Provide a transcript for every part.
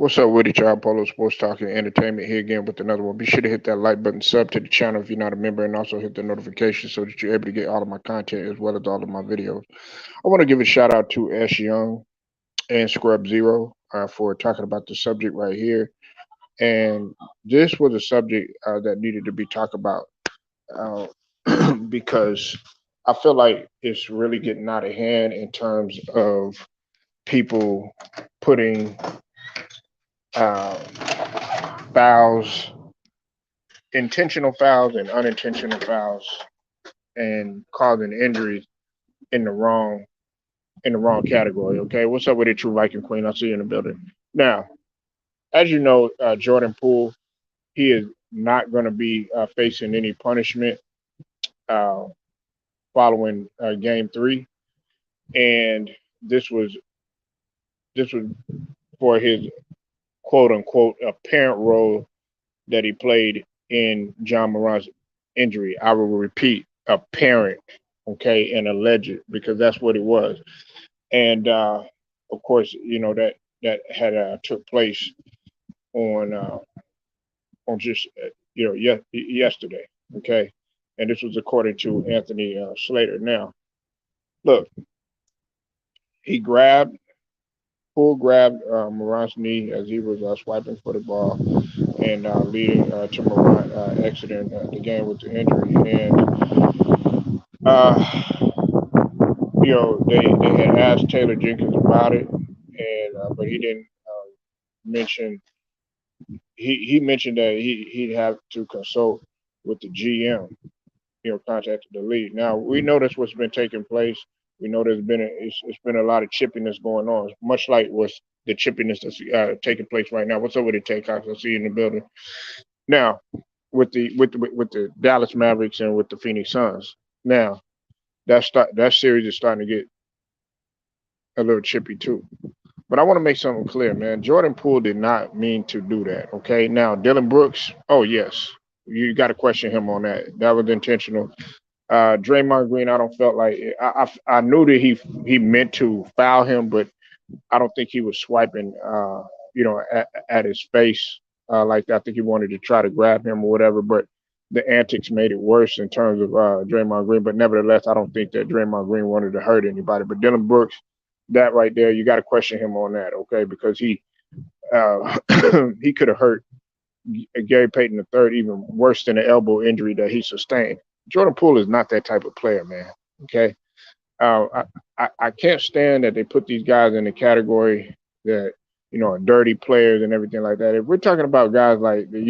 What's up with it, y'all? Polo Sports Talk and Entertainment here again with another one. Be sure to hit that like button, sub to the channel if you're not a member, and also hit the notification so that you're able to get all of my content as well as all of my videos. I want to give a shout out to S Young and Scrub Zero for talking about the subject right here. And this was a subject that needed to be talked about uh, because I feel like it's really getting out of hand in terms of people putting uh, fouls, intentional fouls and unintentional fouls, and causing injuries in the wrong category. Okay, what's up with it, True Viking Queen? I see you in the building. Now, as you know, Jordan Poole, he is not going to be facing any punishment uh, following Game Three, and this was this was for his quote unquote apparent role that he played in John Moran's injury. I will repeat, apparent, okay, and alleged, because that's what it was. And of course, you know that had took place on just yesterday, okay. And this was according to Anthony Slater. Now, look, he grabbed Moran's knee as he was swiping for the ball and leading to Moran exiting the game with the injury. And they had asked Taylor Jenkins about it, and but he didn't mention. He mentioned that he'd have to consult with the GM, contacted the league. Now we know that's what's been taking place. We know it's been a lot of chippiness going on, much like what's the chippiness that's taking place right now. What's over the takeoffs? I see you in the building now with the Dallas Mavericks and with the Phoenix Suns. Now that series is starting to get a little chippy too. But I want to make something clear, man. Jordan Poole did not mean to do that. Okay. Now Dylan Brooks. Oh yes, you got to question him on that. That was intentional. Draymond Green, I don't felt like I knew that he meant to foul him, but I don't think he was swiping, at his face like that. I think he wanted to try to grab him or whatever, but the antics made it worse in terms of Draymond Green. But nevertheless, I don't think that Draymond Green wanted to hurt anybody. But Dylan Brooks, that right there, you got to question him on that, okay? Because he he could have hurt Gary Payton III even worse than the elbow injury that he sustained. Jordan Poole is not that type of player, man. Okay, I can't stand that they put these guys in the category that are dirty players and everything like that. If we're talking about guys like the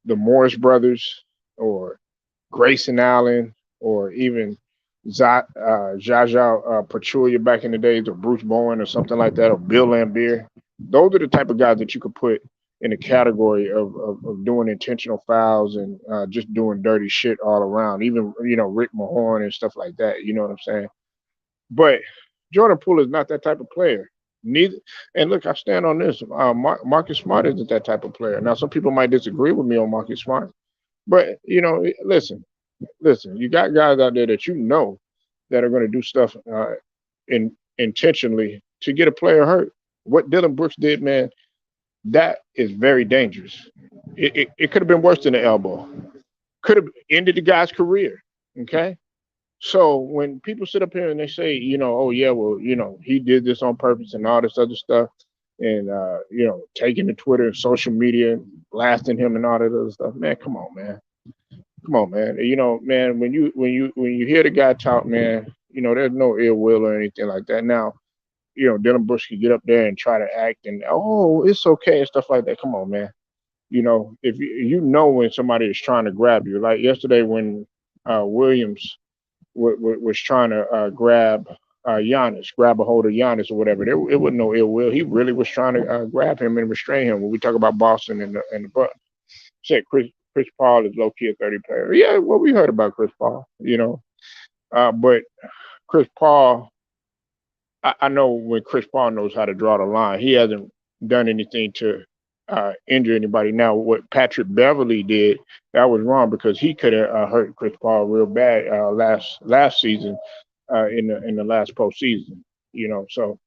the Morris brothers or Grayson Allen or even Jaja Pachulia back in the days, or Bruce Bowen or something like that, or Bill Lambier. Those are the type of guys that you could put in the category of doing intentional fouls and just doing dirty shit all around. Even Rick Mahorn and stuff like that. You know what I'm saying? But Jordan Poole is not that type of player. Neither. And look, I stand on this. Marcus Smart isn't that type of player. Now, some people might disagree with me on Marcus Smart, but listen, you got guys out there that that are going to do stuff intentionally to get a player hurt. What Dylan Brooks did, man, that is very dangerous. It could have been worse than the elbow. Could have ended the guy's career. Okay. So when people sit up here and they say, oh yeah, well, he did this on purpose and all this other stuff, and taking to Twitter and social media, blasting him and all that other stuff, man, come on, man. Come on, man. Man, when you hear the guy talk, man, there's no ill will or anything like that. Now, Dylan Bush could get up there and try to act and it's okay and stuff like that. Come on, man. If when somebody is trying to grab you, like yesterday when Williams was trying to Giannis, grab a hold of Giannis or whatever, it wasn't no ill will. He really was trying to grab him and restrain him. When we talk about Boston and the Bucks, said Chris Paul is low key a 30 player. Yeah, well, we heard about Chris Paul, but Chris Paul, I know when Chris Paul knows how to draw the line. He hasn't done anything to injure anybody. Now, what Patrick Beverly did, that was wrong because he could have hurt Chris Paul real bad last season in the last postseason. So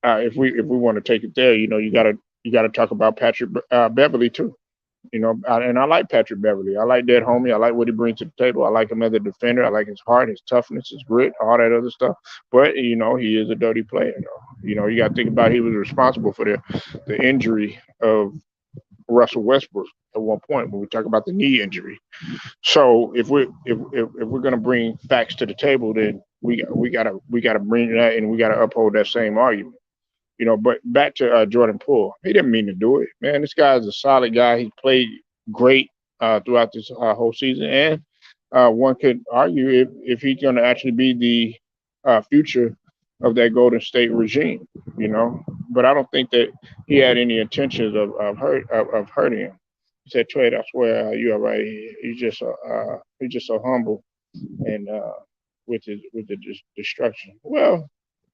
if we want to take it there, you gotta talk about Patrick Beverly too. And I like Patrick Beverly. I like that homie. I like what he brings to the table. I like him as a defender. I like his heart, his toughness, his grit, all that other stuff. But he is a dirty player. Though. You got to think about he was responsible for the injury of Russell Westbrook at one point when we talk about the knee injury. So if we're gonna bring facts to the table, then we gotta bring that and we gotta uphold that same argument. But back to Jordan Poole, he didn't mean to do it, man. This guy is a solid guy. He played great throughout this whole season, and one could argue if he's going to actually be the future of that Golden State regime, you know. But I don't think that he had any intentions of hurting him. He said, "Trey, I swear, you all right. He's just so humble and with the destruction." Well,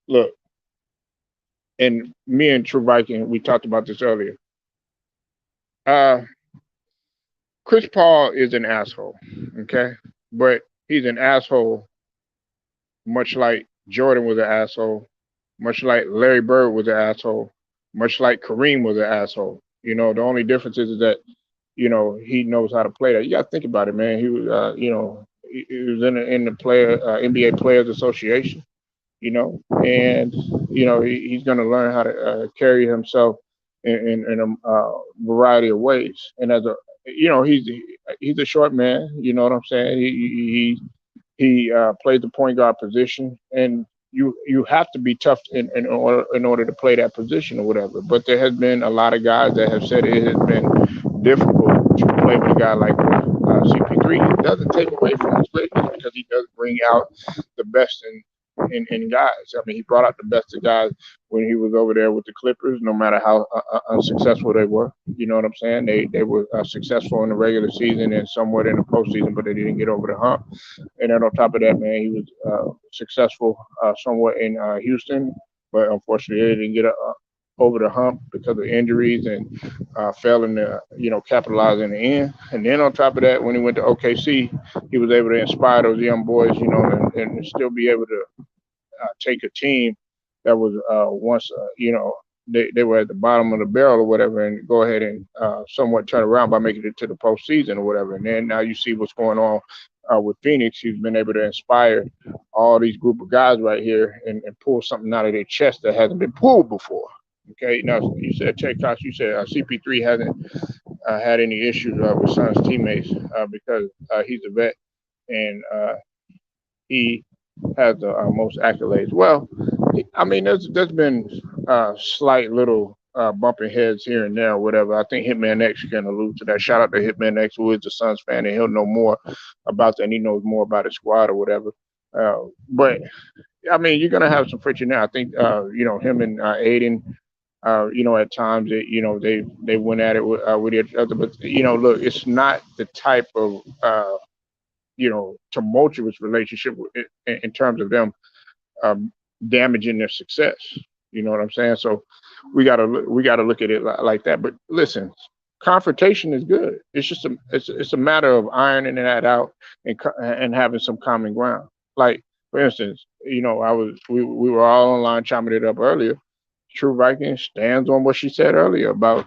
look, and me and True Viking, we talked about this earlier. Uh, Chris Paul is an asshole, okay, but he's an asshole, much like Jordan was an asshole, much like Larry Bird was an asshole, much like Kareem was an asshole. The only difference is that he knows how to play that. You got to think about it, man. He was, he was in the player NBA Players Association. And he's going to learn how to carry himself in a variety of ways. And as a he's a short man. You know what I'm saying? He plays the point guard position, and you have to be tough in order to play that position or whatever. But there has been a lot of guys that have said it has been difficult to play with a guy like CP3. It doesn't take away from his greatness because he does bring out the best in guys. I mean, he brought out the best of guys when he was over there with the Clippers, no matter how unsuccessful they were. You know what I'm saying? They were successful in the regular season and somewhat in the postseason, but they didn't get over the hump. And then on top of that, man, he was successful somewhat in Houston, but unfortunately, they didn't get over the hump because of injuries and failing to, capitalize in the end. And then on top of that, when he went to OKC, he was able to inspire those young boys, and still be able to take a team that was once, they were at the bottom of the barrel or whatever, and go ahead and somewhat turn around by making it to the postseason or whatever. And then now you see what's going on with Phoenix. He's been able to inspire all these group of guys right here and pull something out of their chest that hasn't been pulled before. Okay, now you said Ted Cox, you said CP3 hasn't had any issues with Suns teammates because he's a vet and he has the most accolades. Well, I mean, there's been slight little bumping heads here and there, or whatever. I think Hitman X can allude to that. Shout out to Hitman X, who is a Suns fan, and he'll know more about that. And he knows more about his squad or whatever. But I mean, you're gonna have some friction there. I think him and Aiden. At times they went at it with each other, but look, it's not the type of tumultuous relationship in terms of them um, damaging their success. You know what I'm saying? So we gotta look at it like that. But listen, confrontation is good. It's a matter of ironing that out and having some common ground. Like for instance, we were all online chopping it up earlier. True Viking stands on what she said earlier about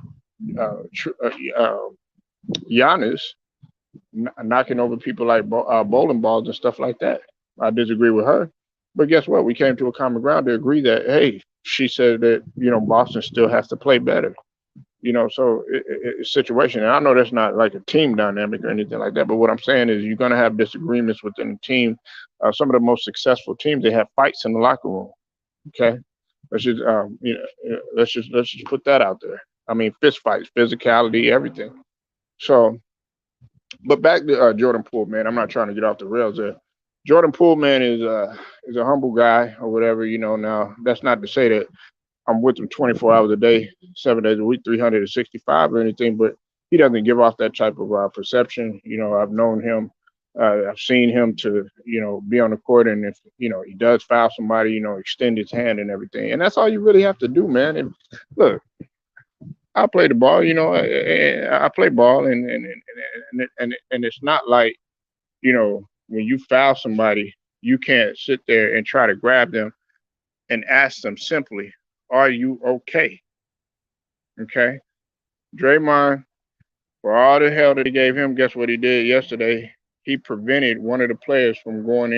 Giannis knocking over people like bowling balls and stuff like that. I disagree with her, but guess what? We came to a common ground to agree that hey, she said that Boston still has to play better. So it's situation, and I know that's not like a team dynamic or anything like that. But what I'm saying is you're going to have disagreements within the team. Some of the most successful teams they have fights in the locker room. Okay, let's just put that out there. I mean, fist fights, physicality, everything. So but back to Jordan Poole, man. I'm not trying to get off the rails there. Jordan Poole, man, is a humble guy or whatever. Now that's not to say that I'm with him 24 hours a day, 7 days a week, 365 or anything, but he doesn't give off that type of perception. I've known him. I've seen him to, be on the court, and if he does foul somebody, extend his hand and everything, and that's all you really have to do, man. And look, I play the ball, I play ball, and it's not like when you foul somebody, you can't sit there and try to grab them and ask them simply, "Are you okay?" Okay, Draymond, for all the hell that they gave him, guess what he did yesterday? He prevented one of the players from going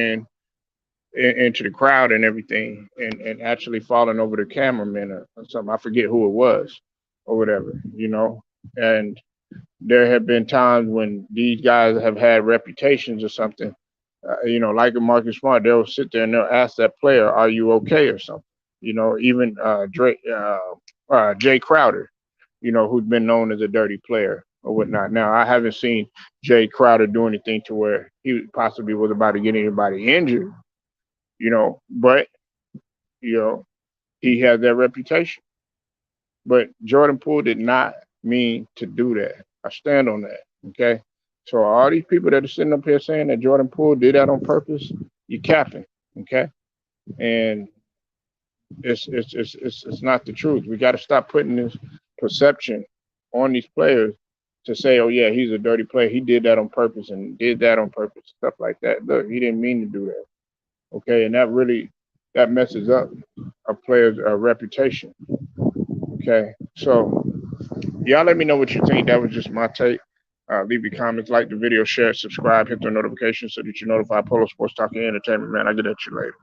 into the crowd and everything, and actually falling over the cameraman or something. I forget who it was or whatever, And there have been times when these guys have had reputations or something, like a Marcus Smart, they'll sit there and they'll ask that player, "Are you okay?" or something. Even Jay Crowder, who's been known as a dirty player or whatnot. Now, I haven't seen Jay Crowder do anything to where he possibly was about to get anybody injured, but you know, he has that reputation. But Jordan Poole did not mean to do that. I stand on that. Okay. So all these people that are sitting up here saying that Jordan Poole did that on purpose, you capping. Okay. And it's not the truth. We got to stop putting this perception on these players to say, "Oh yeah, he's a dirty player. He did that on purpose and did that on purpose," stuff like that. Look, he didn't mean to do that. Okay, and that messes up a player's reputation. Okay, so y'all let me know what you think. That was just my take. Leave your comments, like the video, share, subscribe, hit the notification so that you're notified. Polo Sports Talking Entertainment, man. I'll get at you later.